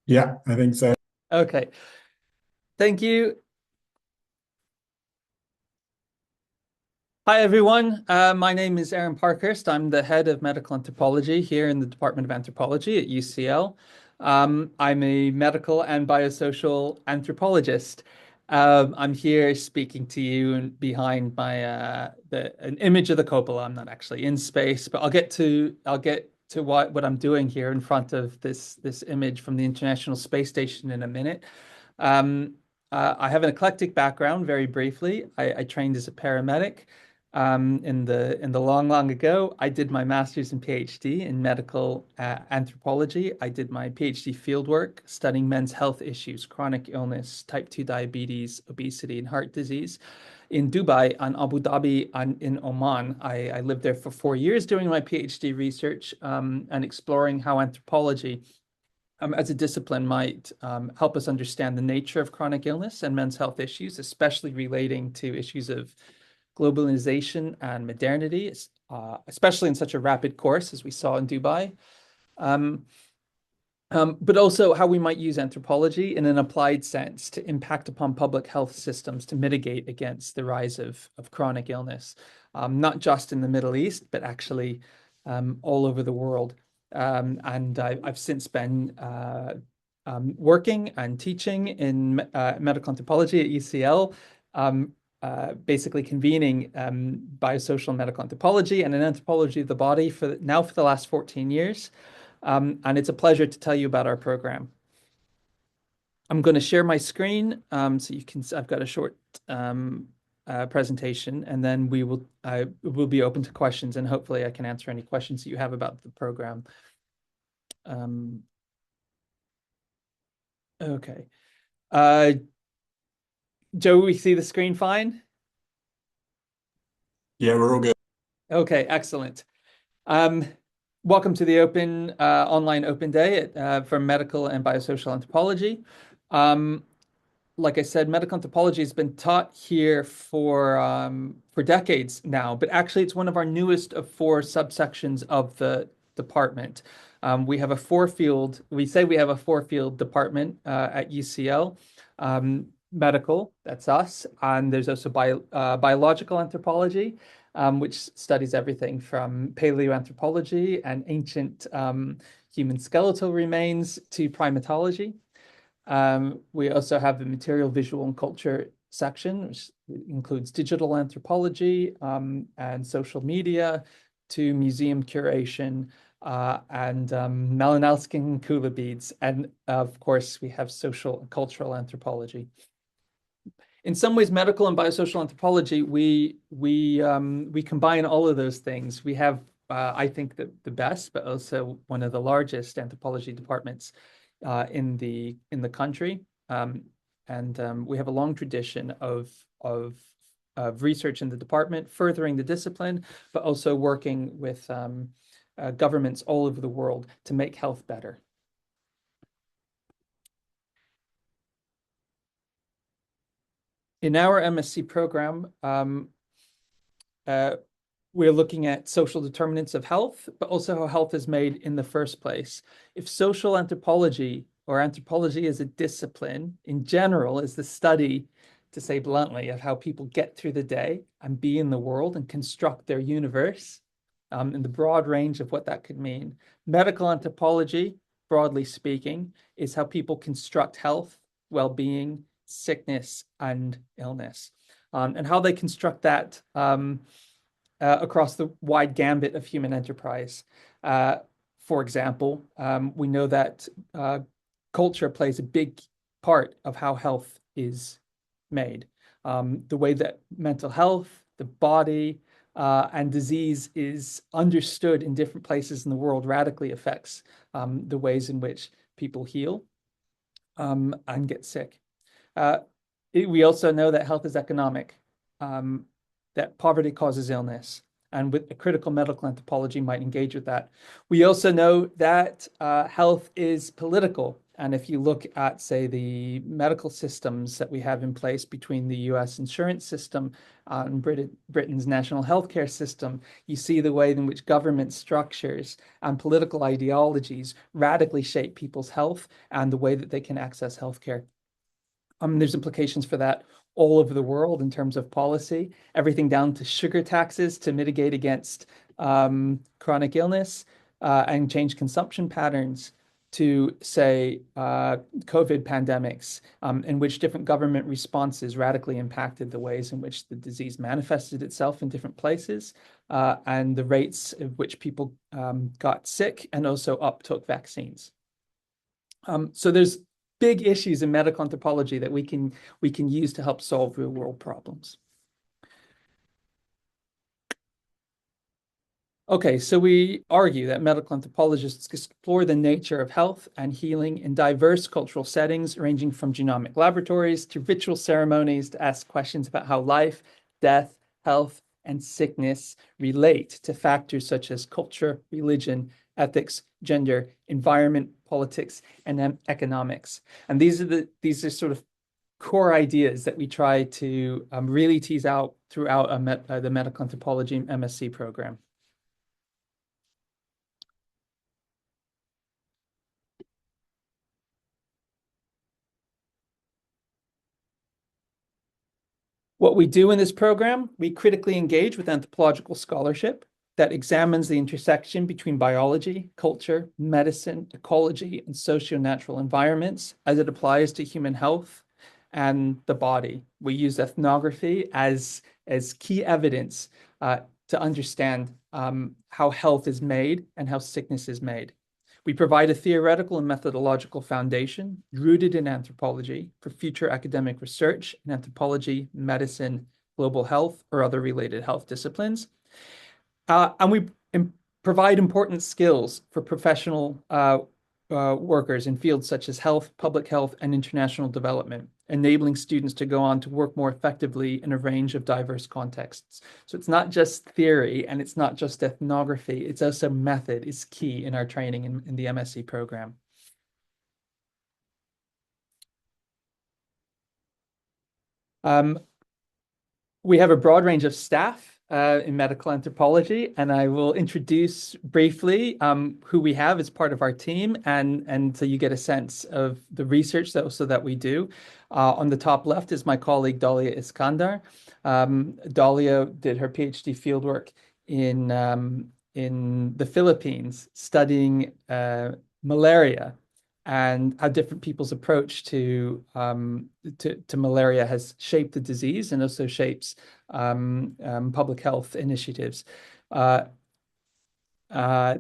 Yeah, I think so. Okay, thank you. Hi, everyone. My name is Aaron Parkhurst. I'm the head of medical anthropology here in the Department of Anthropology at UCL. I'm a medical and biosocial anthropologist. I'm here speaking to you and behind my an image of the cupola. I'm not actually in space, but I'll get to what I'm doing here in front of this image from the International Space Station in a minute. Um, I have an eclectic background, very briefly. I trained as a paramedic in the long, long ago. I did my master's and PhD in medical anthropology. I did my PhD fieldwork studying men's health issues, chronic illness, type 2 diabetes, obesity, and heart disease in Dubai and Abu Dhabi and in Oman. I lived there for 4 years doing my PhD research and exploring how anthropology as a discipline might help us understand the nature of chronic illness and men's health issues, especially relating to issues of globalization and modernity, especially in such a rapid course as we saw in Dubai. Um, but also how we might use anthropology in an applied sense to impact upon public health systems to mitigate against the rise of chronic illness, not just in the Middle East, but actually all over the world. And I've since been working and teaching in medical anthropology at UCL, basically convening biosocial medical anthropology and an anthropology of the body for the last 14 years. And it's a pleasure to tell you about our program. I'm going to share my screen so you can. I've got a short presentation, and then I will be open to questions, and hopefully I can answer any questions that you have about the program. Um, okay. Uh, Joe, we see the screen fine? Yeah, we're all good. Okay, excellent. Um, Welcome to the online open day for medical and biosocial anthropology. Um, like I said, medical anthropology has been taught here for decades now, but actually it's one of our newest of four subsections of the department. We say we have a four-field department at UCL. Medical, that's us, and there's also biological anthropology, which studies everything from paleoanthropology and ancient human skeletal remains to primatology. We also have the material, visual, and culture section, which includes digital anthropology and social media to museum curation and Malinowski and Kula beads. And of course, we have social and cultural anthropology. In some ways, medical and biosocial anthropology, we combine all of those things. We have, I think, the best, but also one of the largest anthropology departments in the country, and we have a long tradition of research in the department, furthering the discipline, but also working with governments all over the world to make health better. In our MSc program, uh, we're looking at social determinants of health, but also how health is made in the first place. If social anthropology or anthropology as a discipline in general is the study, to say bluntly, of how people get through the day and be in the world and construct their universe, in the broad range of what that could mean. Medical anthropology, broadly speaking, is how people construct health, well-being, sickness, and illness, and how they construct that across the wide gambit of human enterprise. For example, we know that culture plays a big part of how health is made. The way that mental health, the body, and disease is understood in different places in the world radically affects the ways in which people heal and get sick. Uh, we also know that health is economic, that poverty causes illness, and with a critical medical anthropology might engage with that. We also know that health is political And if you look at, say, the medical systems that we have in place between the US insurance system and Britain's national healthcare system, you see the way in which government structures and political ideologies radically shape people's health and the way that they can access healthcare. There's implications for that all over the world in terms of policy, everything down to sugar taxes to mitigate against chronic illness and change consumption patterns to, say, COVID pandemics, in which different government responses radically impacted the ways in which the disease manifested itself in different places and the rates at which people got sick and also uptook vaccines. So there's big issues in medical anthropology that we can use to help solve real world problems. Okay, so we argue that medical anthropologists explore the nature of health and healing in diverse cultural settings, ranging from genomic laboratories to ritual ceremonies to ask questions about how life, death, health, and sickness relate to factors such as culture, religion, ethics, gender, environment, politics, and economics. And these are sort of core ideas that we try to really tease out throughout the medical anthropology MSc program. What we do in this program, we critically engage with anthropological scholarship that examines the intersection between biology, culture, medicine, ecology, and socio-natural environments as it applies to human health and the body. We use ethnography as key evidence to understand how health is made and how sickness is made. We provide a theoretical and methodological foundation rooted in anthropology for future academic research in anthropology, medicine, global health, or other related health disciplines. And we provide important skills for professional workers in fields such as health, public health, and international development, enabling students to go on to work more effectively in a range of diverse contexts. So it's not just theory and it's not just ethnography, it's also method is key in our training in the MSc program. Um, We have a broad range of staff in medical anthropology, and I will introduce briefly who we have as part of our team, and so you get a sense of the research that we do. On the top left is my colleague Dalia Iskandar. Dalia did her PhD fieldwork in the Philippines, studying malaria and how different people's approach to malaria has shaped the disease and also shapes public health initiatives. Uh, uh,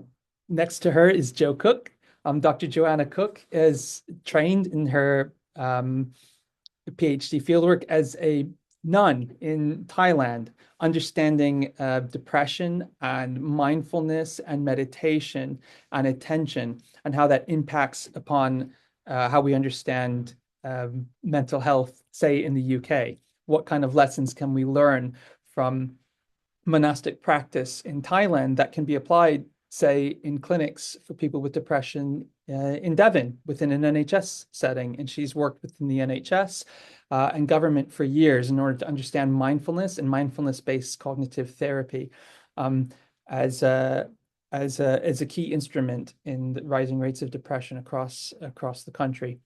Next to her is Jo Cook. Dr. Joanna Cook is trained in her PhD fieldwork as a nun in Thailand, understanding depression and mindfulness and meditation and attention and how that impacts upon how we understand mental health, say in the UK. What kind of lessons can we learn from monastic practice in Thailand that can be applied, say, in clinics for people with depression in Devon within an NHS setting? And she's worked within the NHS and government for years in order to understand mindfulness and mindfulness-based cognitive therapy um, as a as a key instrument in the rising rates of depression across the country.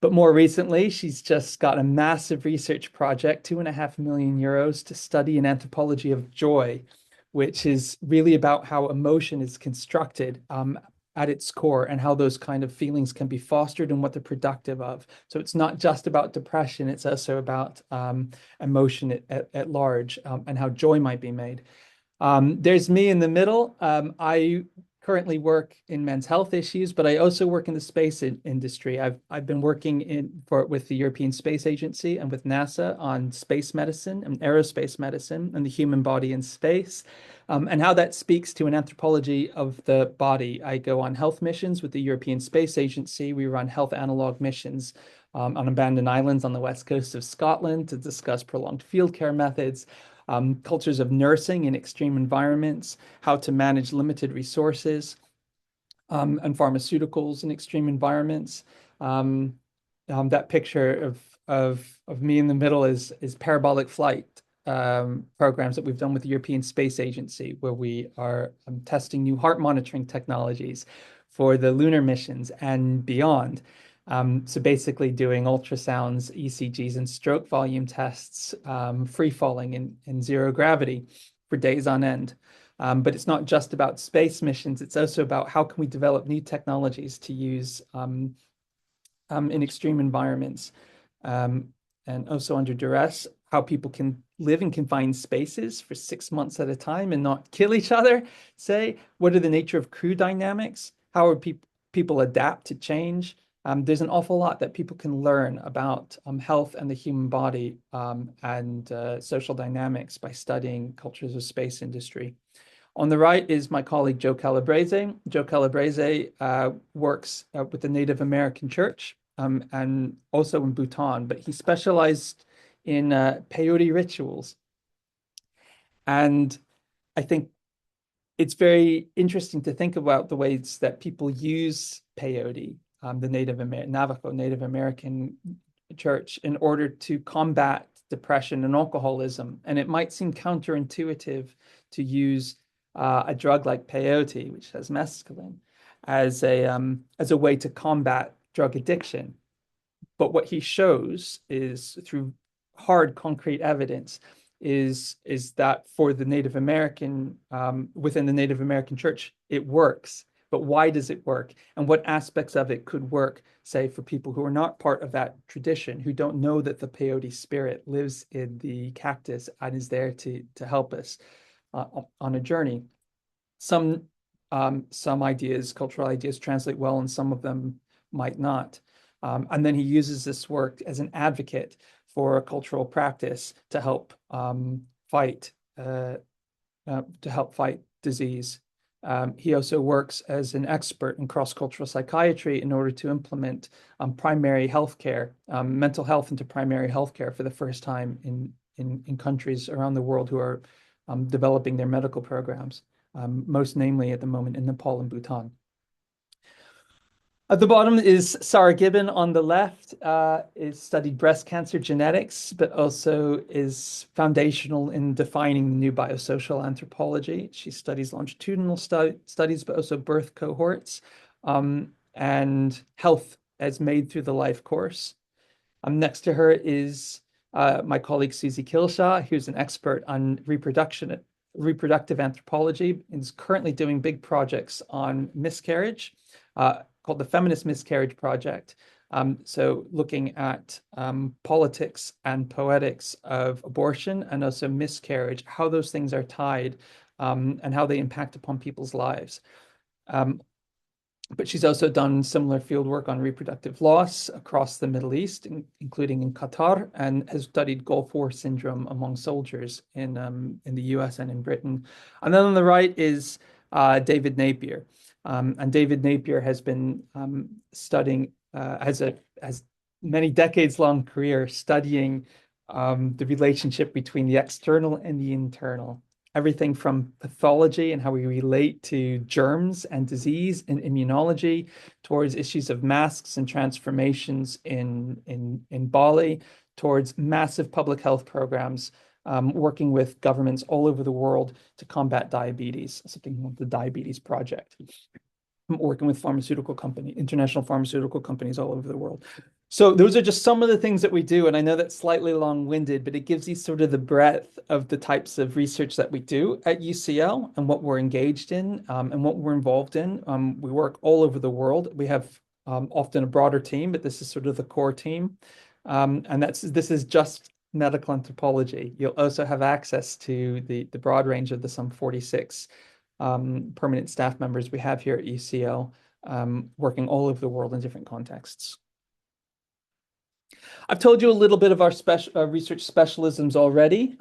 But more recently, she's just got a massive research project, 2.5 million euros, to study an anthropology of joy, which is really about how emotion is constructed at its core and how those kind of feelings can be fostered and what they're productive of. So it's not just about depression, it's also about emotion at large and how joy might be made. There's me in the middle. I currently work in men's health issues, but I also work in the space industry. I've been working with the European Space Agency and with NASA on space medicine and aerospace medicine and the human body in space, and how that speaks to an anthropology of the body. I go on health missions with the European Space Agency. We run health analog missions on abandoned islands on the west coast of Scotland to discuss prolonged field care methods, cultures of nursing in extreme environments, how to manage limited resources. and pharmaceuticals in extreme environments. Um, that picture of me in the middle is parabolic flight programs that we've done with the European Space Agency, where we are testing new heart monitoring technologies for the lunar missions and beyond. So basically doing ultrasounds, ECGs, and stroke volume tests, free falling in zero gravity for days on end. But it's not just about space missions. It's also about how can we develop new technologies to use in extreme environments, um, and also under duress, how people can live in confined spaces for 6 months at a time and not kill each other, say. What are the nature of crew dynamics? How are people adapt to change? There's an awful lot that people can learn about health and the human body, and social dynamics by studying cultures of space industry. On the right is my colleague Joe Calabrese. Joe Calabrese works with the Native American Church, and also in Bhutan, but he specialized in peyote rituals. And I think it's very interesting to think about the ways that people use peyote, the Navajo Native American church, in order to combat depression and alcoholism. And it might seem counterintuitive to use a drug like peyote, which has mescaline, as a way to combat drug addiction. But what he shows is through hard, concrete evidence is that for the Native American, within the Native American church, it works. But why does it work? And what aspects of it could work, say, for people who are not part of that tradition, who don't know that the peyote spirit lives in the cactus and is there to help us on a journey? Some some ideas, cultural ideas, translate well, and some of them might not. And then he uses this work as an advocate for a cultural practice to help fight disease. He also works as an expert in cross-cultural psychiatry in order to implement primary health care, mental health into primary health care for the first time in countries around the world who are developing their medical programs, most namely at the moment in Nepal and Bhutan. At the bottom is Sarah Gibbon on the left, is studied breast cancer genetics, but also is foundational in defining the new biosocial anthropology. She studies longitudinal studies, but also birth cohorts, and health as made through the life course. Next to her is my colleague Susie Kilshaw, who's an expert on reproductive anthropology, and is currently doing big projects on miscarriage, called the Feminist Miscarriage Project. So looking at politics and poetics of abortion and also miscarriage, how those things are tied, and how they impact upon people's lives. But she's also done similar field work on reproductive loss across the Middle East, including in Qatar, and has studied Gulf War syndrome among soldiers in the US and in Britain. And then on the right is David Napier. And David Napier has been studying, has many decades long career studying the relationship between the external and the internal. Everything from pathology and how we relate to germs and disease and immunology, towards issues of masks and transformations in Bali, towards massive public health programs, working with governments all over the world to combat diabetes, something called the Diabetes Project. I'm working with international pharmaceutical companies all over the world. So those are just some of the things that we do. And I know that's slightly long-winded, but it gives you sort of the breadth of the types of research that we do at UCL and what we're engaged in, and what we're involved in. We work all over the world. We have often a broader team, but this is sort of the core team. And this is just medical anthropology. You'll also have access to the broad range of the some 46 permanent staff members we have here at UCL, working all over the world in different contexts. I've told you a little bit of our research specialisms already.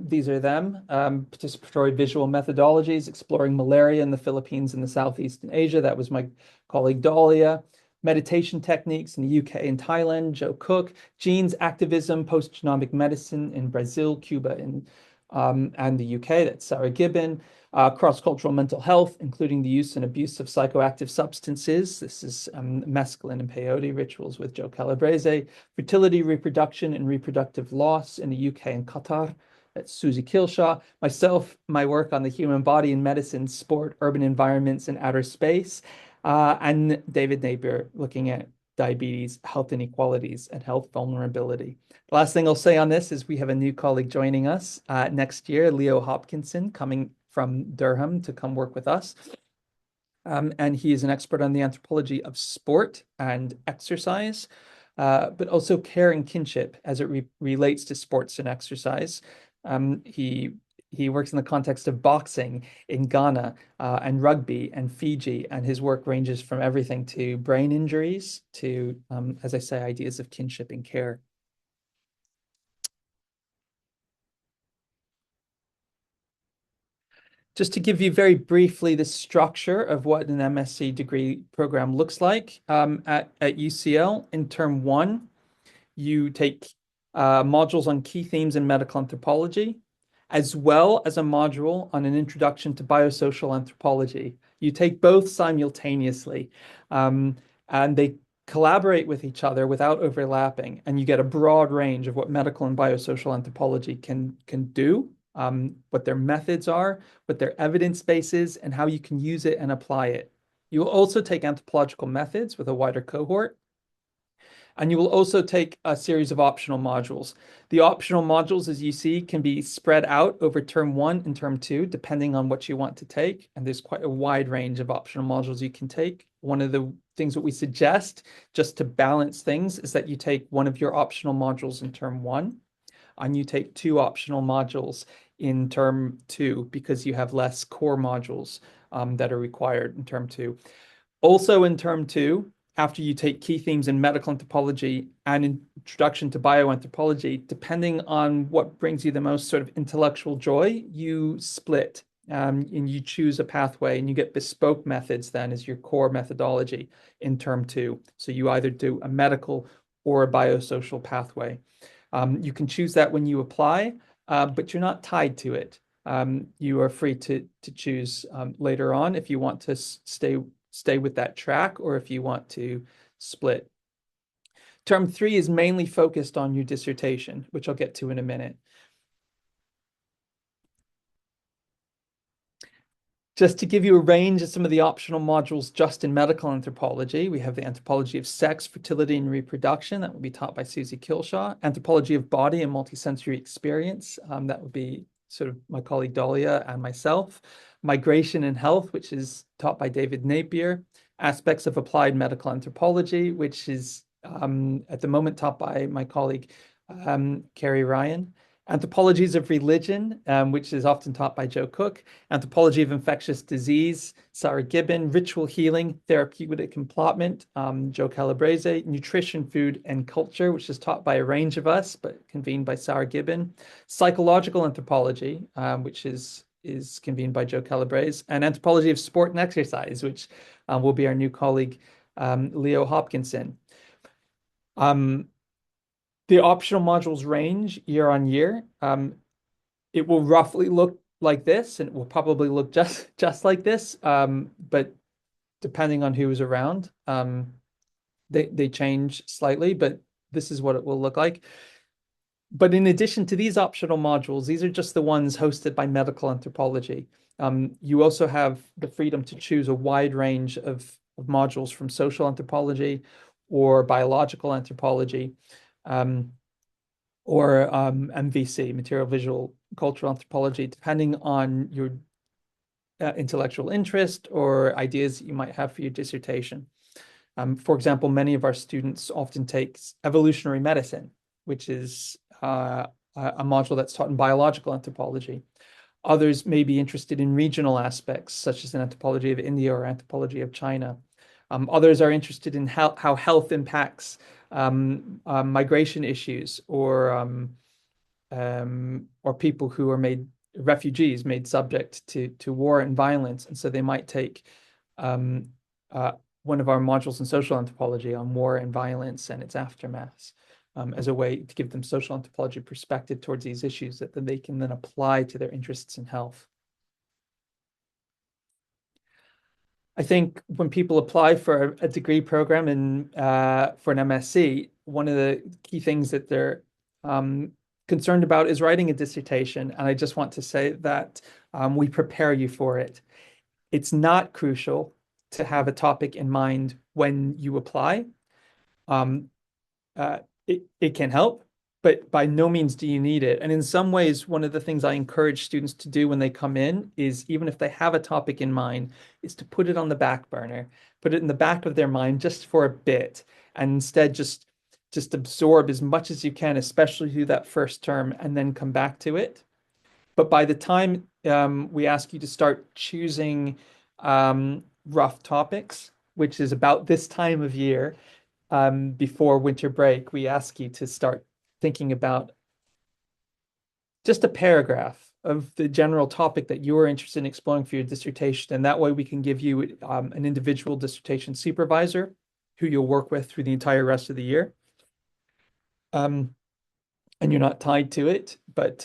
These are them: participatory visual methodologies, exploring malaria in the Philippines and the Southeastern Asia. That was my colleague Dahlia. Meditation techniques in the UK and Thailand, Joe Cook. Genes activism, post-genomic medicine in Brazil, Cuba, and and the UK. That's Sarah Gibbon. Cross-cultural mental health, including the use and abuse of psychoactive substances. This is mescaline and peyote rituals with Joe Calabrese. Fertility, reproduction, and reproductive loss in the UK and Qatar. That's Susie Kilshaw. Myself, my work on the human body in medicine, sport, urban environments, and outer space. And David Napier looking at diabetes, health inequalities, and health vulnerability. The last thing I'll say on this is we have a new colleague joining us next year, Leo Hopkinson, coming from Durham to come work with us. And he is an expert on the anthropology of sport and exercise, but also care and kinship as it relates to sports and exercise. He works in the context of boxing in Ghana and rugby and Fiji, and his work ranges from everything to brain injuries to, as I say, ideas of kinship and care. Just to give you very briefly the structure of what an MSc degree program looks like at UCL in term one, you take modules on key themes in medical anthropology, as well as a module on an introduction to biosocial anthropology. You take both simultaneously, and they collaborate with each other without overlapping, and you get a broad range of what medical and biosocial anthropology can do, what their methods are, what their evidence base is, and how you can use it and apply it. You will also take anthropological methods with a wider cohort. And you will also take a series of optional modules. The optional modules, as you see, can be spread out over term one and term two, depending on what you want to take. And there's quite a wide range of optional modules you can take. One of the things that we suggest, just to balance things, is that you take one of your optional modules in term one, and you take two optional modules in term two, because you have less core modules that are required in term two. Also in term two, after you take key themes in medical anthropology and introduction to bioanthropology, depending on what brings you the most sort of intellectual joy, you split and you choose a pathway and you get bespoke methods then as your core methodology in term two. So you either do a medical or a biosocial pathway. You can choose that when you apply, but you're not tied to it. You are free to choose later on if you want to stay with that track or if you want to split. Term three is mainly focused on your dissertation, which I'll get to in a minute. Just to give you a range of some of the optional modules just in medical anthropology, we have the anthropology of sex, fertility, and reproduction. That will be taught by Susie Kilshaw. Anthropology of body and multisensory experience. That would be sort of my colleague Dahlia and myself. Migration and health, which is taught by David Napier. Aspects of applied medical anthropology, which is at the moment taught by my colleague Carrie Ryan. Anthropologies of religion, which is often taught by Joe Cook. Anthropology of infectious disease, Sarah Gibbon. Ritual healing, therapeutic complotment, Joe Calabrese. Nutrition, food, and culture, which is taught by a range of us, but convened by Sarah Gibbon. Psychological anthropology, which is convened by Joe Calabrese. And anthropology of sport and exercise, which will be our new colleague, Leo Hopkinson. The optional modules range year on year. It will roughly look like this, and it will probably look just like this, but depending on who is around, they change slightly, but this is what it will look like. But in addition to these optional modules, these are just the ones hosted by medical anthropology. You also have the freedom to choose a wide range of modules from social anthropology or biological anthropology. Or MVC, material visual cultural anthropology, depending on your intellectual interest or ideas you might have for your dissertation. For example, many of our students often take evolutionary medicine, which is a module that's taught in biological anthropology. Others may be interested in regional aspects, such as an anthropology of India or anthropology of China. Others are interested in how health impacts migration issues or people who are made refugees, made subject to war and violence. And so they might take one of our modules in social anthropology on war and violence and its aftermaths. as a way to give them social anthropology perspective towards these issues that they can then apply to their interests in health. I think when people apply for a degree program in for an MSc, one of the key things that they're um, concerned about is writing a dissertation. And I just want to say that we prepare you for it. It's not crucial to have a topic in mind when you apply. Um, it can help, but by no means do you need it. And in some ways, one of the things I encourage students to do when they come in is, even if they have a topic in mind, is to put it on the back burner, put it in the back of their mind just for a bit, and instead just absorb as much as you can, especially through that first term, and then come back to it. But by the time we ask you to start choosing rough topics, which is about this time of year, before winter break, we ask you to start thinking about just a paragraph of the general topic that you are interested in exploring for your dissertation. And that way we can give you an individual dissertation supervisor who you'll work with through the entire rest of the year. Um, and you're not tied to it, but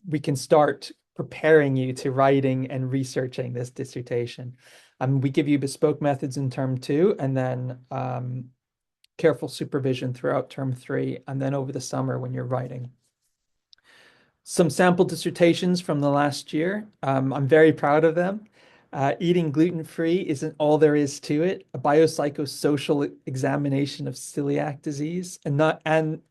we can start preparing you to writing and researching this dissertation. We give you bespoke methods in term two, and then careful supervision throughout term three, and then over the summer when you're writing. Some sample dissertations from the last year. I'm very proud of them. Eating gluten-free isn't all there is to it. A biopsychosocial examination of celiac disease, and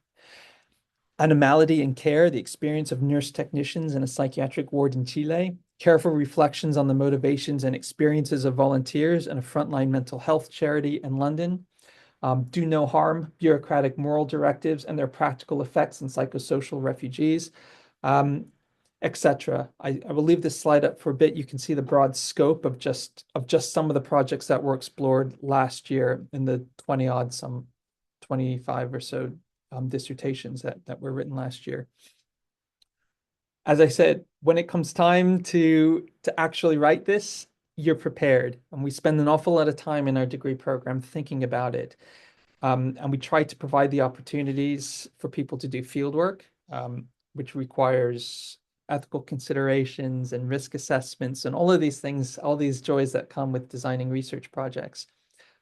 animality and care, the experience of nurse technicians in a psychiatric ward in Chile. Careful reflections on the motivations and experiences of volunteers in a frontline mental health charity in London. Do no harm, bureaucratic moral directives and their practical effects on psychosocial refugees, etc. I will leave this slide up for a bit. You can see the broad scope of just some of the projects that were explored last year in the 20 odd, some 25 or so dissertations that were written last year. As I said, when it comes time to actually write this, you're prepared. And we spend an awful lot of time in our degree program thinking about it. And we try to provide the opportunities for people to do field work, which requires ethical considerations and risk assessments and all of these things, all these joys that come with designing research projects.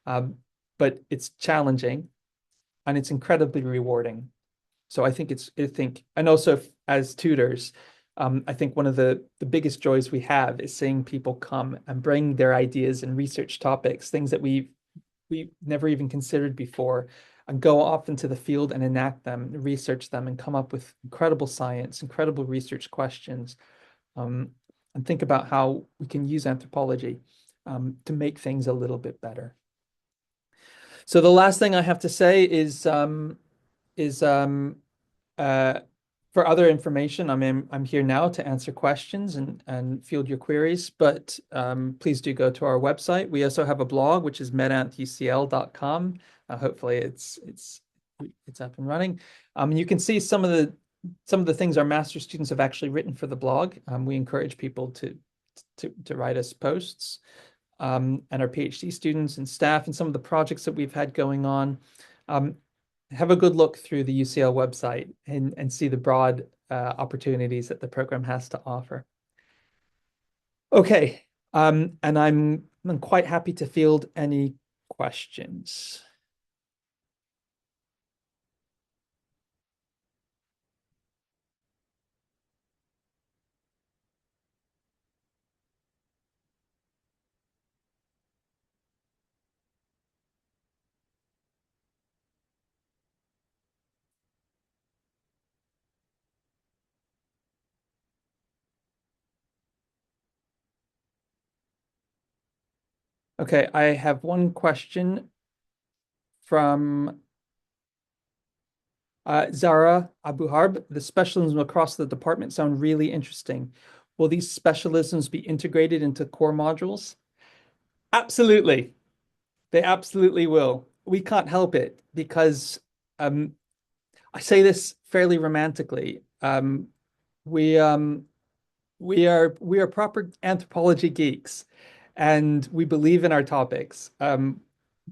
But it's challenging and it's incredibly rewarding. So I think and also as tutors, I think one of the biggest joys we have is seeing people come and bring their ideas and research topics, things that we never even considered before, and go off into the field and enact them, research them, and come up with incredible science, incredible research questions, and think about how we can use anthropology to make things a little bit better. So the last thing I have to say is uh, for other information, I'm here now to answer questions and field your queries, but please do go to our website. We also have a blog, which is medantucl.com. Hopefully it's up and running. You can see some of the things our master students have actually written for the blog. We encourage people to write us posts, and our PhD students and staff, and some of the projects that we've had going on. Have a good look through the UCL website and see the broad opportunities that the program has to offer. Okay, and I'm quite happy to field any questions. Okay, I have one question from Zara Abu Harb. The specialisms across the department sound really interesting. Will these specialisms be integrated into core modules? Absolutely. They absolutely will. We can't help it because I say this fairly romantically. We we are proper anthropology geeks, and we believe in our topics.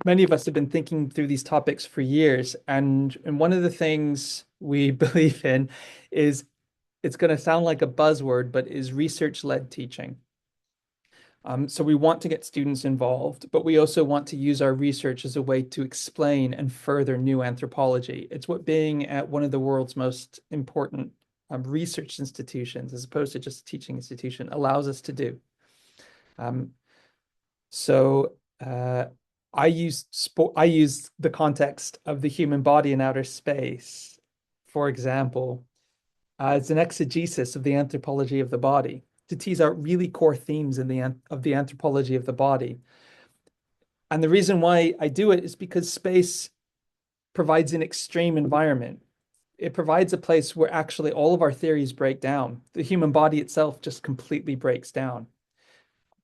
many of us have been thinking through these topics for years, and one of the things we believe in is it's going to sound like a buzzword, but is research-led teaching. So we want to get students involved, but we also want to use our research as a way to explain and further new anthropology. It's what being at one of the world's most important research institutions, as opposed to just a teaching institution, allows us to do. Um, so I use the context of the human body in outer space, for example, as an exegesis of the anthropology of the body to tease out really core themes in the anthropology of the body. And the reason why I do it is because space provides an extreme environment. It provides a place where actually all of our theories break down. The human body itself just completely breaks down.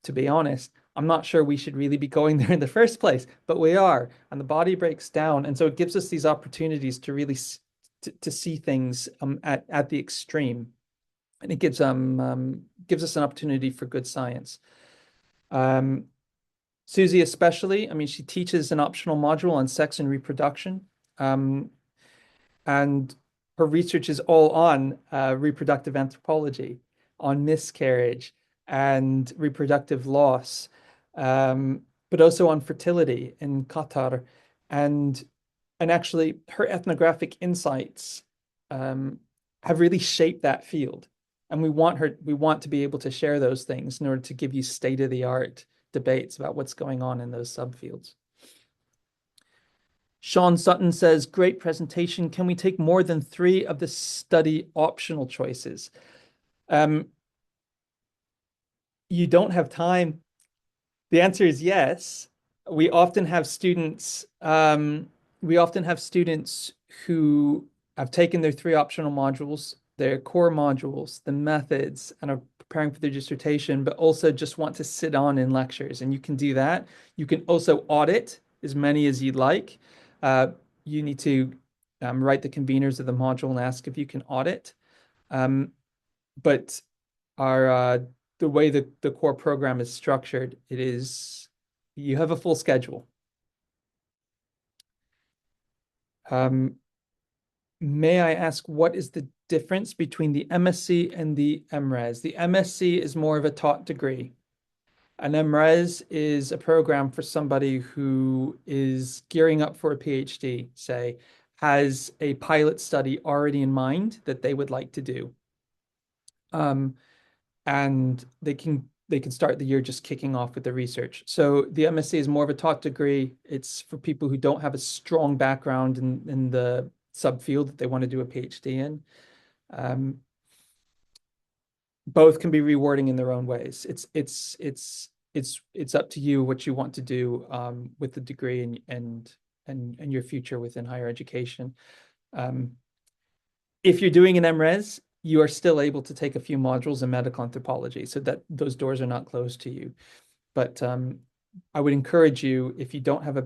To be honest, I'm not sure we should really be going there in the first place, but we are, and the body breaks down, and so it gives us these opportunities to really to see things at the extreme, and it gives us an opportunity for good science. Um, Susie especially, I mean, she teaches an optional module on sex and reproduction. Um, and her research is all on reproductive anthropology, on miscarriage and reproductive loss, but also on fertility in Qatar, and and actually her ethnographic insights um, have really shaped that field, and we want to be able to share those things in order to give you state-of-the-art debates about what's going on in those subfields. Sean Sutton says, great presentation. Can we take more than 3 of the study optional choices? Um, you don't have time. The answer is yes. We often have students, who have taken their 3 optional modules, their core modules, the methods, and are preparing for their dissertation, but also just want to sit on in lectures. And you can do that. You can also audit as many as you'd like. Uh, you need to write the conveners of the module and ask if you can audit. But our the way that the core program is structured, it is you have a full schedule. Um, may I ask what is the difference between the MSc and the MRes? The MSc is more of a taught degree. An MRes is a program for somebody who is gearing up for a PhD, say, has a pilot study already in mind that they would like to do. And they can start the year just kicking off with the research. So the MSc is more of a taught degree. It's for people who don't have a strong background in the subfield that they want to do a PhD in. Um, both can be rewarding in their own ways. It's up to you what you want to do with the degree and your future within higher education. Um, if you're doing an MRes, you are still able to take a few modules in medical anthropology, so that those doors are not closed to you. But I would encourage you, if you don't have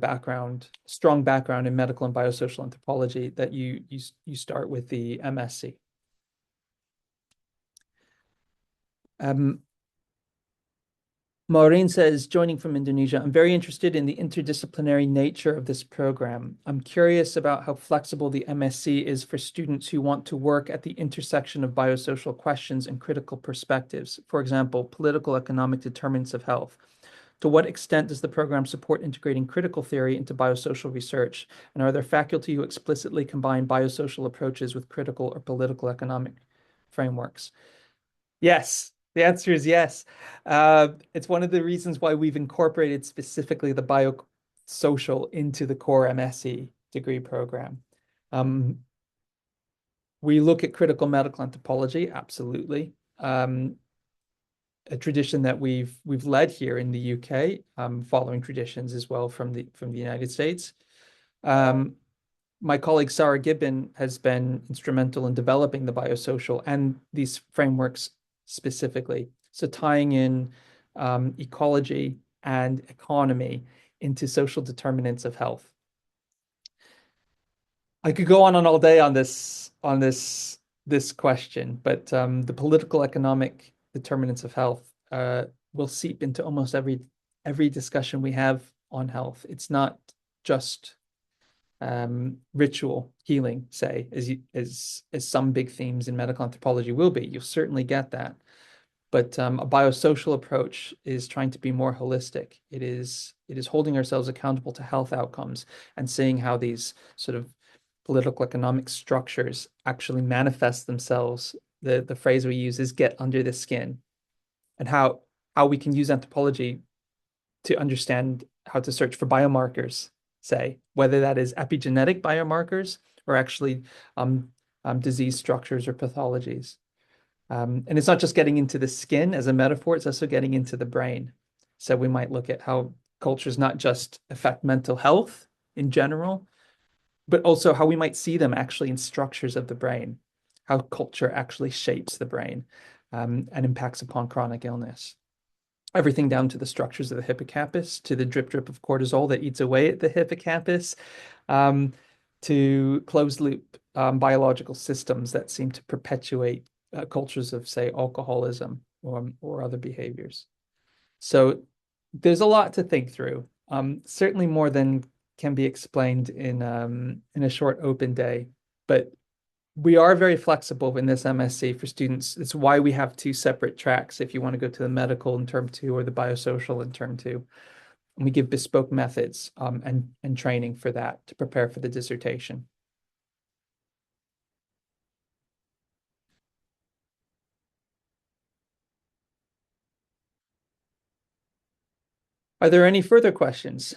strong background in medical and biosocial anthropology, that you start with the MSc. Maureen says, joining from Indonesia, I'm very interested in the interdisciplinary nature of this program. I'm curious about how flexible the MSc is for students who want to work at the intersection of biosocial questions and critical perspectives. For example, political economic determinants of health. To what extent does the program support integrating critical theory into biosocial research? And are there faculty who explicitly combine biosocial approaches with critical or political economic frameworks? Yes, the answer is yes. It's one of the reasons why we've incorporated specifically the biosocial into the core MSc degree program. Um, we look at critical medical anthropology, absolutely. A tradition that we've led here in the UK, following traditions as well from the United States. My colleague Sarah Gibbon has been instrumental in developing the biosocial and these frameworks specifically. So tying in ecology and economy into social determinants of health. I could go on all day on this question, but the political economic determinants of health will seep into almost every discussion we have on health. It's not just ritual healing, say, as some big themes in medical anthropology will be. You'll certainly get that. But a biosocial approach is trying to be more holistic. It is holding ourselves accountable to health outcomes and seeing how these sort of political economic structures actually manifest themselves. The phrase we use is get under the skin, and how we can use anthropology to understand how to search for biomarkers, say, whether that is epigenetic biomarkers or actually um, disease structures or pathologies. And it's not just getting into the skin as a metaphor, it's also getting into the brain. So we might look at how cultures not just affect mental health in general, but also how we might see them actually in structures of the brain, how culture actually shapes the brain and impacts upon chronic illness. Everything down to the structures of the hippocampus, to the drip drip of cortisol that eats away at the hippocampus, um, to closed loop biological systems that seem to perpetuate cultures of, say, alcoholism or other behaviors. So there's a lot to think through. Certainly more than can be explained in a short open day, but we are very flexible in this MSc for students. It's why we have two separate tracks if you want to go to the medical in term two or the biosocial in term two. And we give bespoke methods and training for that to prepare for the dissertation. Are there any further questions?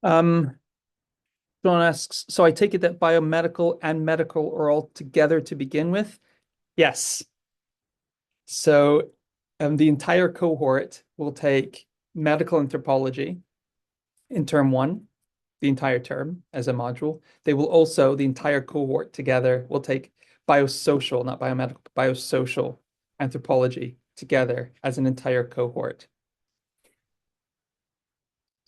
Um, John asks, so I take it that biomedical and medical are all together to begin with? Yes. So the entire cohort will take medical anthropology in term one, the entire term as a module. They will also, the entire cohort together, will take biosocial, not biomedical, biosocial anthropology together as an entire cohort.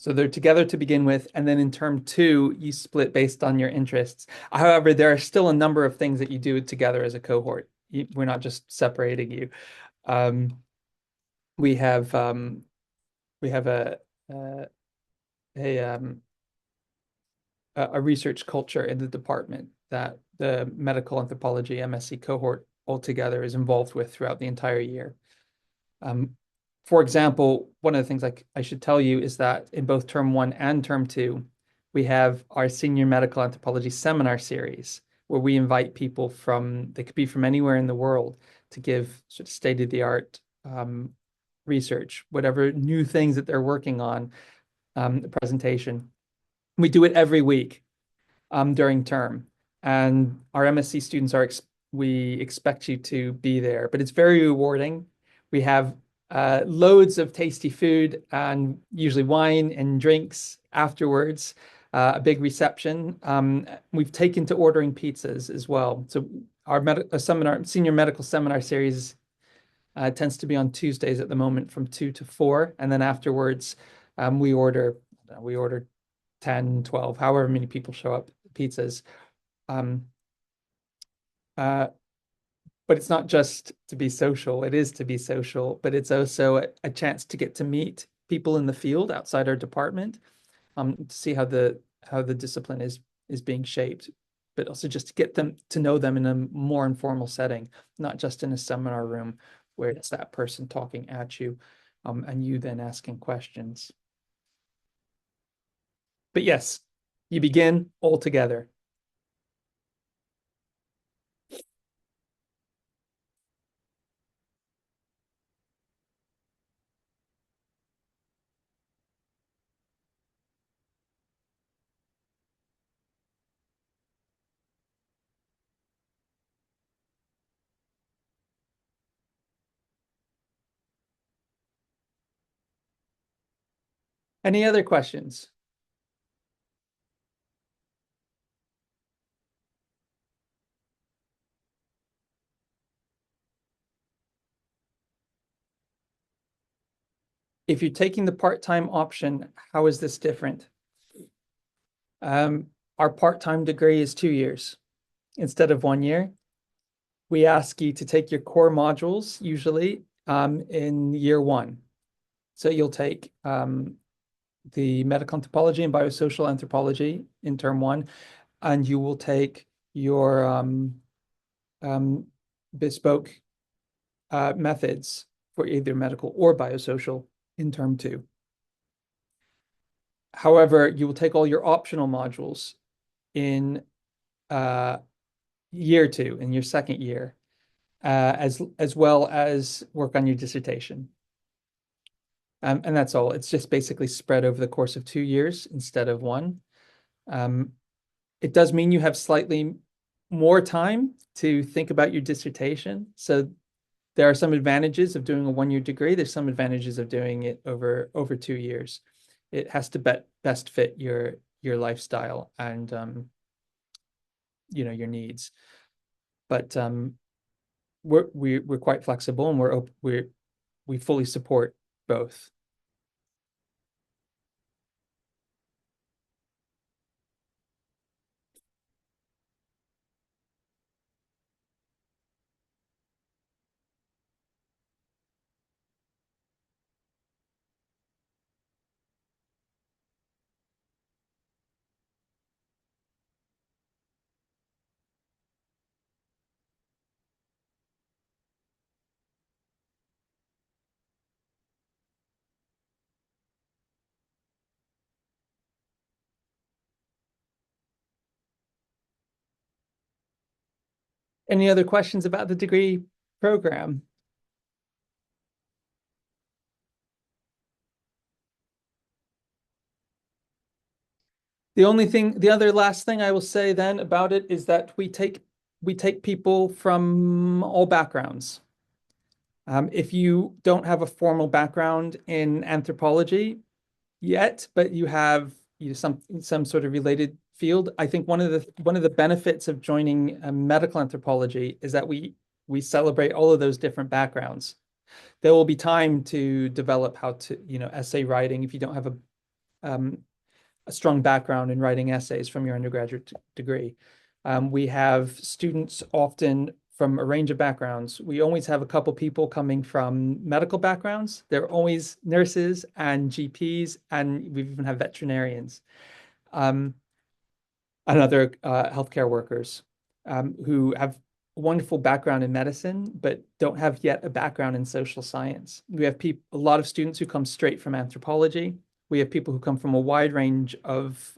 So they're together to begin with, and then in term two, you split based on your interests. However, there are still a number of things that you do together as a cohort. We're not just separating you. Um, we have we have uh, a a research culture in the department that the medical anthropology MSc cohort altogether is involved with throughout the entire year. Um, for example, one of the things I should tell you is that in both term one and term two, we have our senior medical anthropology seminar series where we invite people from, they could be from anywhere in the world to give sort of state-of-the-art research, whatever new things that they're working on, the presentation. We do it every week during term. And our MSc students we expect you to be there, but it's very rewarding. We have loads of tasty food and usually wine and drinks afterwards, a big reception. We've taken to ordering pizzas as well. So our senior medical seminar series tends to be on Tuesdays at the moment from 2 to 4. And then afterwards, we order 10, 12, however many people show up, pizzas. Um, uh, but it's not just to be social. It is to be social, but it's also a chance to get to meet people in the field outside our department, to see how the discipline is being shaped, but also just to get them to know them in a more informal setting, not just in a seminar room where it's that person talking at you, and you then asking questions. But yes, you begin all together. Any other questions? If you're taking the part-time option, how is this different? Um, our part-time degree is 2 years instead of 1 year. We ask you to take your core modules usually in year one. So you'll take the medical anthropology and biosocial anthropology in term one, and you will take your um, bespoke methods for either medical or biosocial in term two. However, you will take all your optional modules in uh, year two, in your second year, as well as work on your dissertation. And that's all. It's just basically spread over the course of 2 years instead of one. Um, it does mean you have slightly more time to think about your dissertation. So there are some advantages of doing a 1 year degree. There's some advantages of doing it over 2 years. It has to best fit your lifestyle and your needs. But we're quite flexible and we fully support both. Any other questions about the degree program? The other last thing I will say then about it is that we take people from all backgrounds. If you don't have a formal background in anthropology yet, but you have some sort of related field, I think one of the benefits of joining medical anthropology is that we celebrate all of those different backgrounds. There will be time to develop how to, essay writing if you don't have a strong background in writing essays from your undergraduate degree. We have students often from a range of backgrounds. We always have a couple people coming from medical backgrounds. There are always nurses and GPs, and we even have veterinarians. Um, and other healthcare workers who have a wonderful background in medicine, but don't have yet a background in social science. We have a lot of students who come straight from anthropology. We have people who come from a wide range of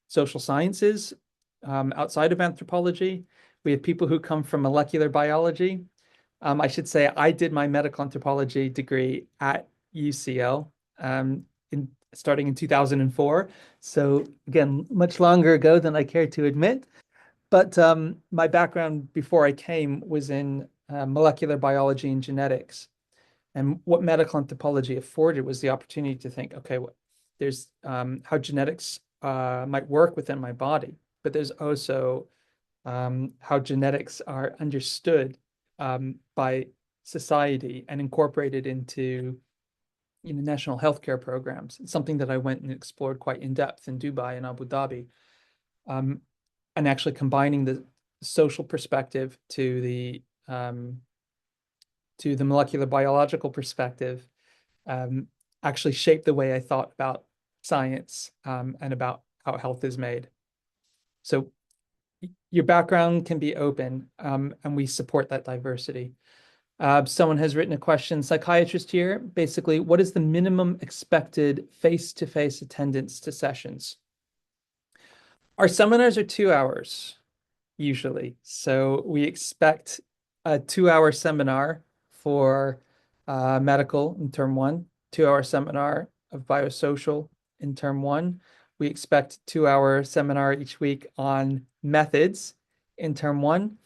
social sciences outside of anthropology. We have people who come from molecular biology. I should say I did my medical anthropology degree at UCL starting in 2004. So again, much longer ago than I care to admit. But my background before I came was in molecular biology and genetics. And what medical anthropology afforded was the opportunity to think, okay, there's how genetics might work within my body, but there's also how genetics are understood by society and incorporated into national healthcare programs. It's something that I went and explored quite in depth in Dubai and Abu Dhabi, um, and actually combining the social perspective to the molecular biological perspective actually shaped the way I thought about science and about how health is made. So your background can be open, and we support that diversity. Someone has written a question, psychiatrist here. Basically, what is the minimum expected face-to-face attendance to sessions? Our seminars are 2 hours usually. So we expect a 2 hour seminar for medical in term one, 2 hour seminar of biosocial in term one. We expect 2 hour seminar each week on methods in term one.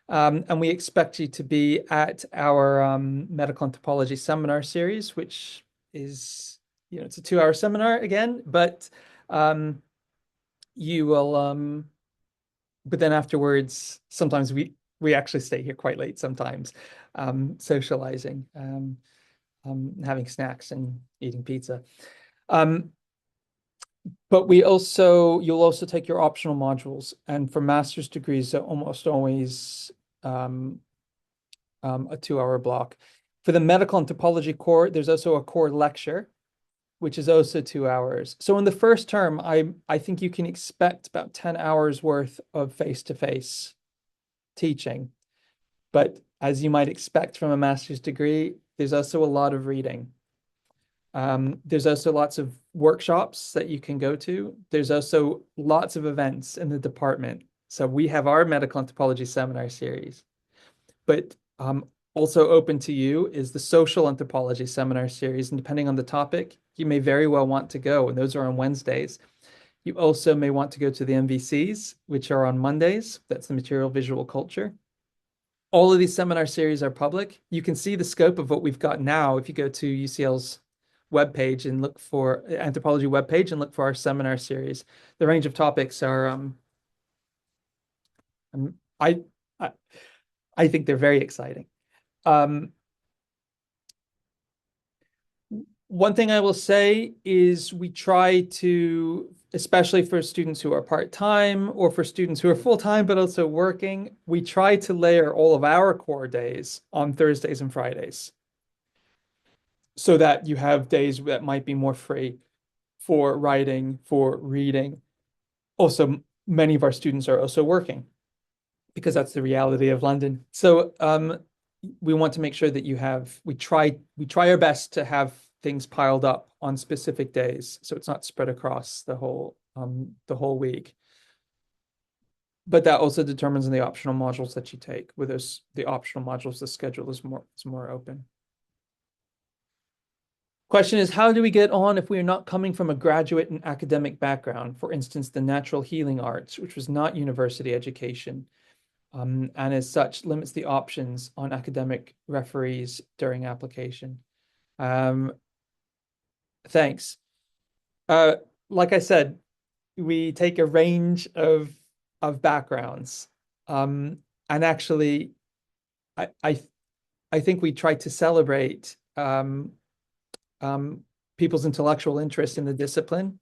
And we expect you to be at our medical anthropology seminar series, which is, it's a 2 hour seminar again, but you will, but then afterwards, sometimes we actually stay here quite late sometimes, socializing. having snacks and eating pizza. Um, but you'll also take your optional modules, and for master's degrees, they're almost always um, a 2 hour block. For the medical anthropology core, there's also a core lecture, which is also 2 hours. So in the first term, I think you can expect about 10 hours worth of face-to-face teaching. But as you might expect from a master's degree, there's also a lot of reading. There's also lots of workshops that you can go to. There's also lots of events in the department. So we have our medical anthropology seminar series, but also open to you is the social anthropology seminar series. And depending on the topic, you may very well want to go. And those are on Wednesdays. You also may want to go to the MVCs, which are on Mondays. That's the material visual culture. All of these seminar series are public. You can see the scope of what we've got now if you go to UCL's webpage and look for anthropology webpage and look for our seminar series. The range of topics are um, I, I I think they're very exciting. Um, One thing I will say is we try to, especially for students who are part-time or for students who are full-time but also working, we try to layer all of our core days on Thursdays and Fridays so that you have days that might be more free for writing, for reading. Also, many of our students are also working because that's the reality of London. So we want to make sure that we try our best to have things piled up on specific days, so it's not spread across the whole week. But that also determines the optional modules that you take. With the optional modules, the schedule is more open. Question is, how do we get on if we are not coming from a graduate and academic background? For instance, the natural healing arts, which was not university education, and as such limits the options on academic referees during application. Um, Thanks. Uh, like I said, we take a range of backgrounds, um, and actually, I, I I think we try to celebrate people's intellectual interest in the discipline,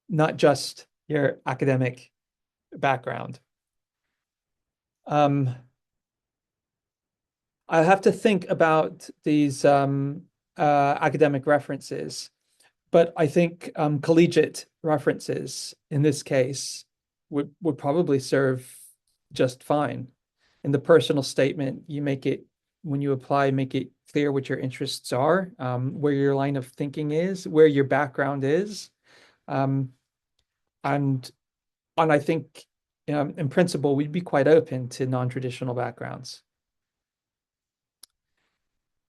not just your academic background. Um, I have to think about these academic references, but I think collegiate references in this case would probably serve just fine. In the personal statement, you make it when you apply, make it clear what your interests are, where your line of thinking is, where your background is, um, and and I think in principle we'd be quite open to non-traditional backgrounds.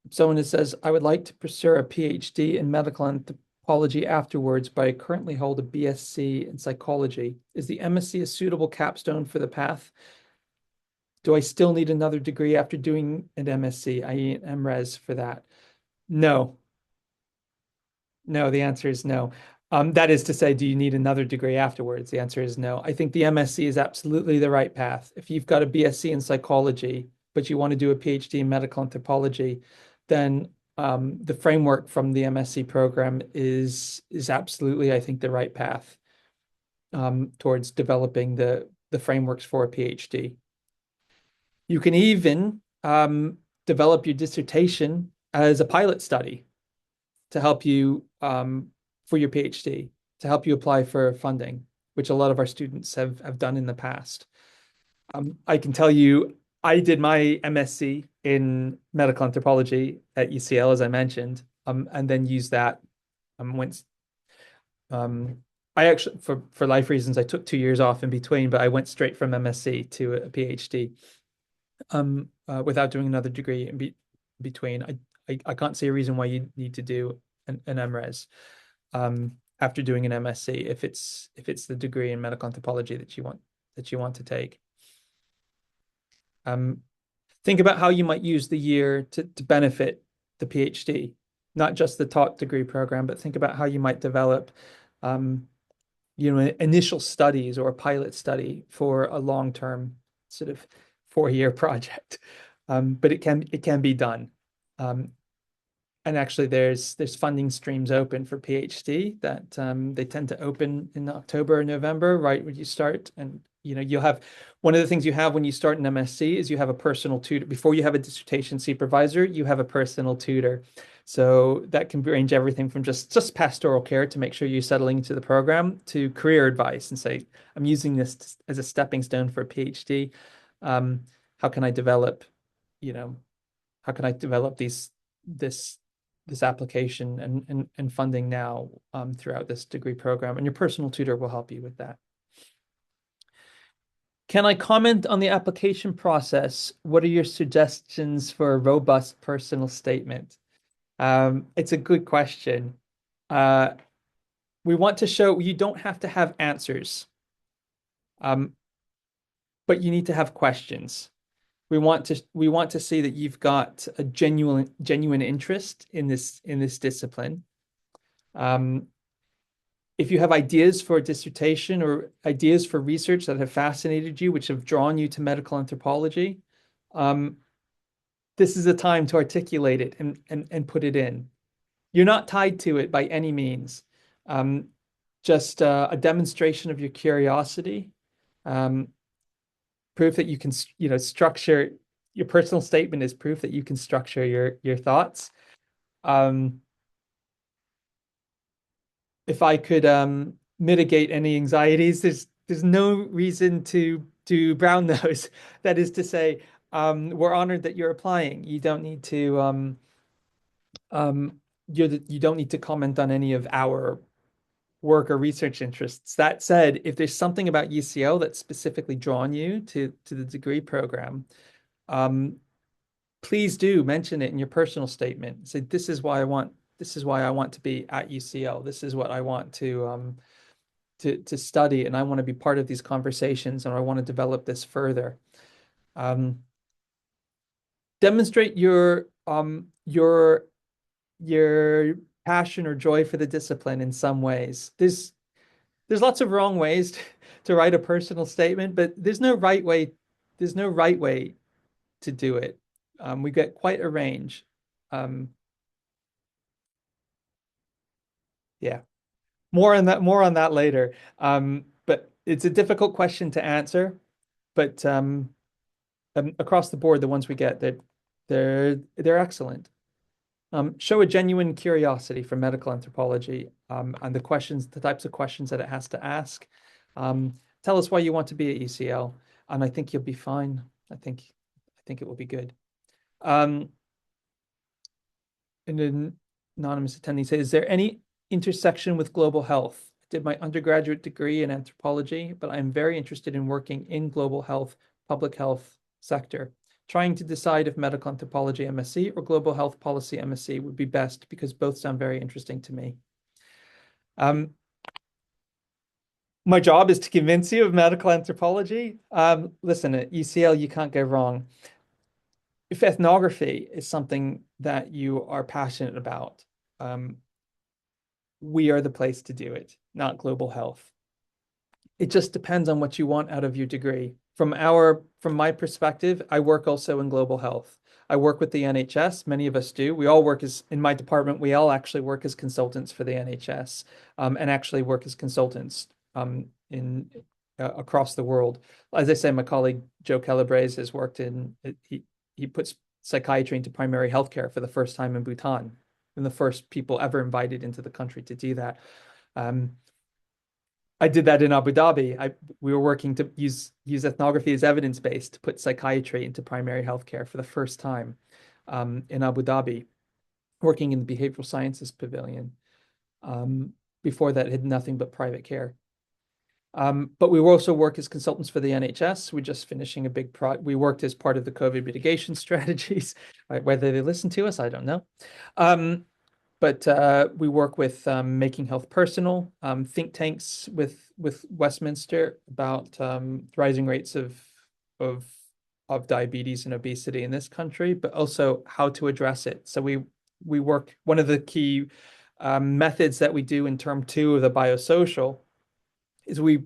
Someone that says, I would like to pursue a PhD in medical anthropology afterwards, but I currently hold a BSc in psychology. Is the MSc a suitable capstone for the path? Do I still need another degree after doing an MSc, i.e. an MRes for that? No. No, the answer is no. That is to say, do you need another degree afterwards? The answer is no. I think the MSc is absolutely the right path. If you've got a BSc in psychology, but you want to do a PhD in medical anthropology, then the framework from the MSc program is absolutely, I think, the right path towards developing the frameworks for a PhD. You can even develop your dissertation as a pilot study to help you for your PhD, to help you apply for funding, which a lot of our students have done in the past. I can tell you, I did my MSc in medical anthropology at UCL, as I mentioned, and then used that. Went. I actually, for life reasons, I took 2 years off in between, but I went straight from MSc to a PhD, without doing another degree between. I can't see a reason why you need to do an MRes after doing an MSc if it's the degree in medical anthropology that you want to take. Think about how you might use the year to benefit the PhD, not just the taught degree program, but think about how you might develop initial studies or a pilot study for a long-term sort of 4 year project. But it can be done. Um, and actually, there's funding streams open for PhD that they tend to open in October or November, right when you start. And you'll have one of the things you have when you start an MSc is you have a personal tutor. Before you have a dissertation supervisor, you have a personal tutor. So that can range everything from just pastoral care to make sure you're settling into the program to career advice and say, I'm using this as a stepping stone for a PhD. Um, how can I develop, you know, how can I develop this this application and funding now throughout this degree program? And your personal tutor will help you with that. Can I comment on the application process? What are your suggestions for a robust personal statement? It's a good question. Uh, we want to show you don't have to have answers, um, but you need to have questions. We want to see that you've got a genuine interest in this discipline. Um, if you have ideas for a dissertation or ideas for research that have fascinated you, which have drawn you to medical anthropology, um, this is a time to articulate it and put it in. You're not tied to it by any means. Um, just a demonstration of your curiosity, um, proof that you can, structure your personal statement is proof that you can structure your thoughts. Um, if I could mitigate any anxieties, there's no reason to brown nose. That is to say, we're honored that you're applying. You don't need to um, you don't need to comment on any of our work or research interests. That said, if there's something about UCL that's specifically drawn you to the degree program, um, please do mention it in your personal statement. Say, this is why I want to be at UCL. This is what I want to study, and I want to be part of these conversations, and I want to develop this further. Um, demonstrate your passion or joy for the discipline in some ways. There's lots of wrong ways to write a personal statement, but there's no right way to do it. We get quite a range. Um, yeah, more on that later. But it's a difficult question to answer, but across the board, the ones we get, they're excellent. Show a genuine curiosity for medical anthropology, and the types of questions that it has to ask. Tell us why you want to be at UCL, and I think you'll be fine. I think it will be good. Um, and an anonymous attendee says, is there any intersection with global health? I did my undergraduate degree in anthropology, but I'm very interested in working in global health, public health sector. Trying to decide if medical anthropology MSc or global health policy MSc would be best because both sound very interesting to me. Um, my job is to convince you of medical anthropology. Listen, at UCL, you can't go wrong. If ethnography is something that you are passionate about, um, we are the place to do it, not global health. It just depends on what you want out of your degree. From my perspective, I work also in global health. I work with the NHS. Many of us do. We all work as in my department. We all actually work as consultants for the NHS, and actually work as consultants in across the world. As I say, my colleague Joe Calabrese has worked in he puts psychiatry into primary healthcare for the first time in Bhutan, and the first people ever invited into the country to do that. Um, I did that in Abu Dhabi. We were working to use ethnography as evidence base to put psychiatry into primary healthcare for the first time in Abu Dhabi, working in the behavioral sciences pavilion. Um, Before that, it had nothing but private care. But we also work as consultants for the NHS. We're just finishing a big project. We worked as part of the COVID mitigation strategies. Right? Whether they listen to us, I don't know. Um, but we work with Making Health Personal, think tanks with Westminster about rising rates of of diabetes and obesity in this country, but also how to address it. So we work. One of the key methods that we do in term two of the biosocial is we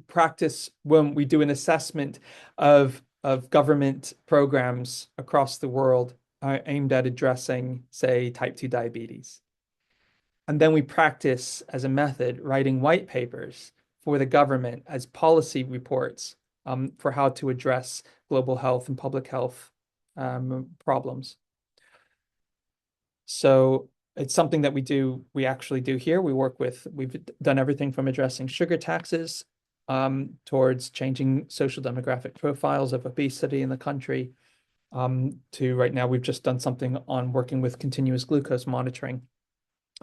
practice when we do an assessment of government programs across the world. are aimed at addressing, say, type 2 diabetes. And then we practice as a method writing white papers for the government as policy reports for how to address global health and public health problems. So it's something that we actually do here. We've done everything from addressing sugar taxes towards changing social demographic profiles of obesity in the country to right now, we've just done something on working with continuous glucose monitoring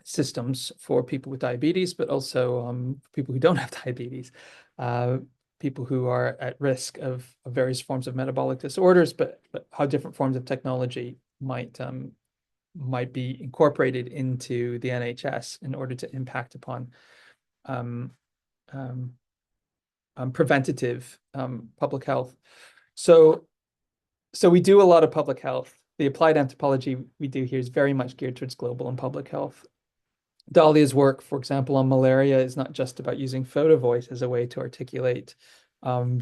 systems for people with diabetes, but also people who don't have diabetes, uh, people who are at risk of various forms of metabolic disorders, but how different forms of technology might be incorporated into the NHS in order to impact upon um, um, preventative public health. So, so we do a lot of public health. The applied anthropology we do here is very much geared towards global and public health. Dahlia's work, for example, on malaria is not just about using photo voice as a way to articulate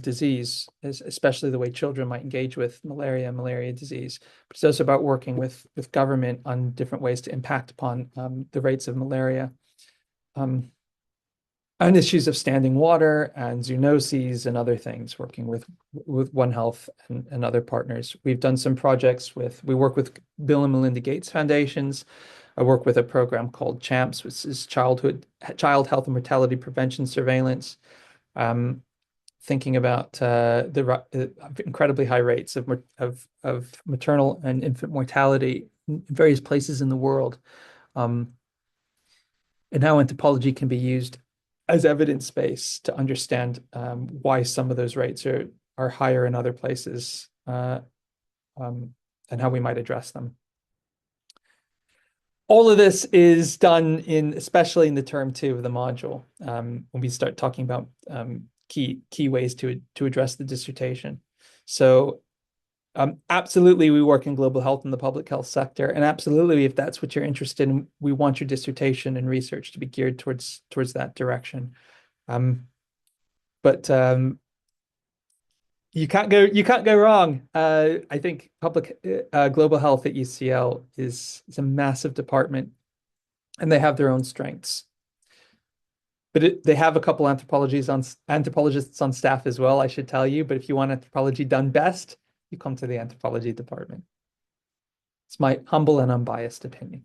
disease, especially the way children might engage with malaria disease. But it's also about working with government on different ways to impact upon the rates of malaria. And issues of standing water and zoonoses and other things, working with One Health and other partners. We've done some projects we work with Bill and Melinda Gates Foundations. I work with a program called CHAMPS, which is Child Health and Mortality Prevention Surveillance, thinking about the incredibly high rates of maternal and infant mortality in various places in the world, and how anthropology can be used as evidence base to understand why some of those rates are higher in other places, and how we might address them. All of this is done especially in the term 2 of the module, when we start talking about key ways to address the dissertation. So absolutely, we work in global health and the public health sector, and absolutely, if that's what you're interested in, we want your dissertation and research to be geared towards that direction. But you can't go wrong. I think public global health at UCL is a massive department, and they have their own strengths. But they have a couple anthropologists on staff as well, I should tell you. But if you want anthropology done best, you come to the anthropology department. It's my humble and unbiased opinion.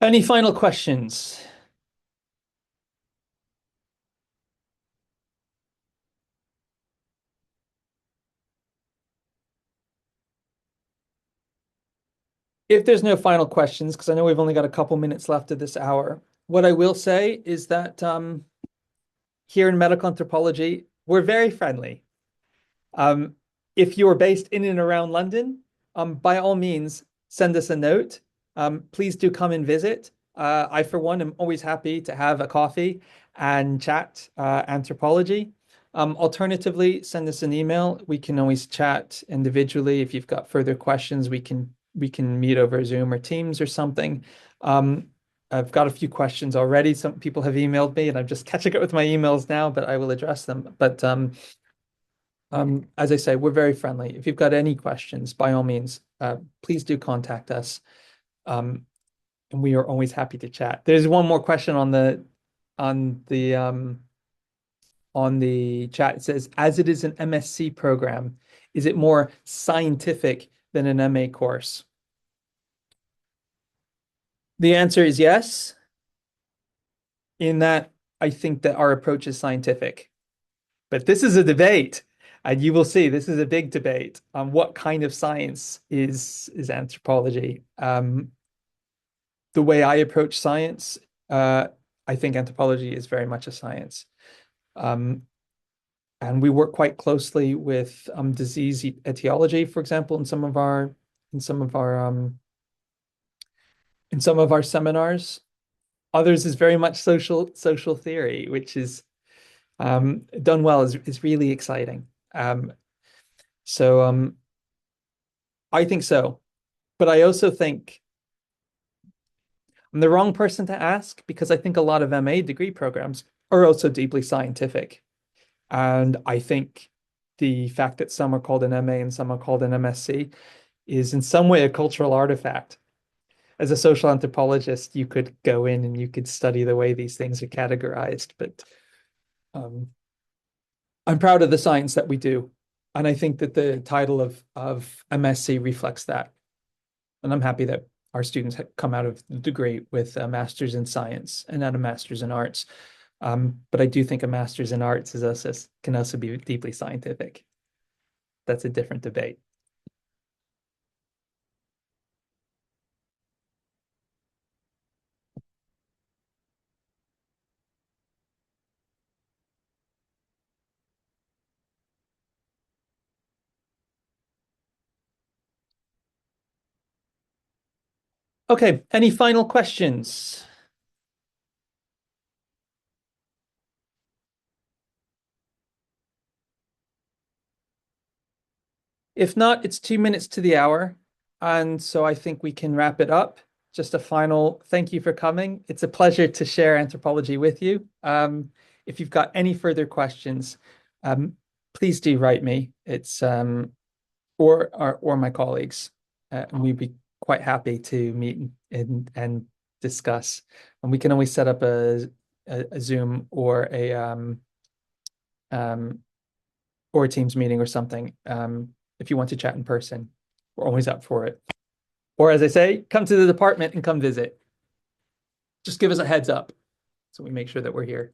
Any final questions? If there's no final questions, because I know we've only got a couple minutes left of this hour, what I will say is that here in medical anthropology, we're very friendly. Um, if you're based in and around London, by all means, send us a note. Please do come and visit. I, for one, am always happy to have a coffee and chat anthropology. Alternatively, send us an email. We can always chat individually. If you've got further questions, we can meet over Zoom or Teams or something. I've got a few questions already. Some people have emailed me, and I'm just catching up with my emails now, but I will address them. But as I say, we're very friendly. If you've got any questions, by all means, please do contact us. And we are always happy to chat. There's one more question on the on the chat. It says, as it is an MSc program, is it more scientific than an MA course? The answer is yes, in that I think that our approach is scientific. But this is a debate, and you will see this is a big debate on what kind of science is anthropology. The way I approach science, I think anthropology is very much a science. Um, and we work quite closely with disease etiology, for example, in some of our seminars. Others is very much social theory, which is done well is really exciting. So I think so, but I also think I'm the wrong person to ask because I think a lot of MA degree programs are also deeply scientific. And I think the fact that some are called an MA and some are called an MSc is in some way a cultural artifact. As a social anthropologist, you could go in and you could study the way these things are categorized, but um, I'm proud of the science that we do. And I think that the title of MSc reflects that. And I'm happy that our students come out of the degree with a master's in science and not a master's in arts. But I do think a master's in arts can also be deeply scientific. That's a different debate. Okay, any final questions? If not, it's 2 minutes to the hour. And so I think we can wrap it up. Just a final thank you for coming. It's a pleasure to share anthropology with you. If you've got any further questions, um, please do write me. It's or my colleagues, and we'd be quite happy to meet and discuss. And we can always set up a Zoom um, or a Teams meeting or something. If you want to chat in person, we're always up for it. Or as I say, come to the department and come visit. Just give us a heads up so we make sure that we're here.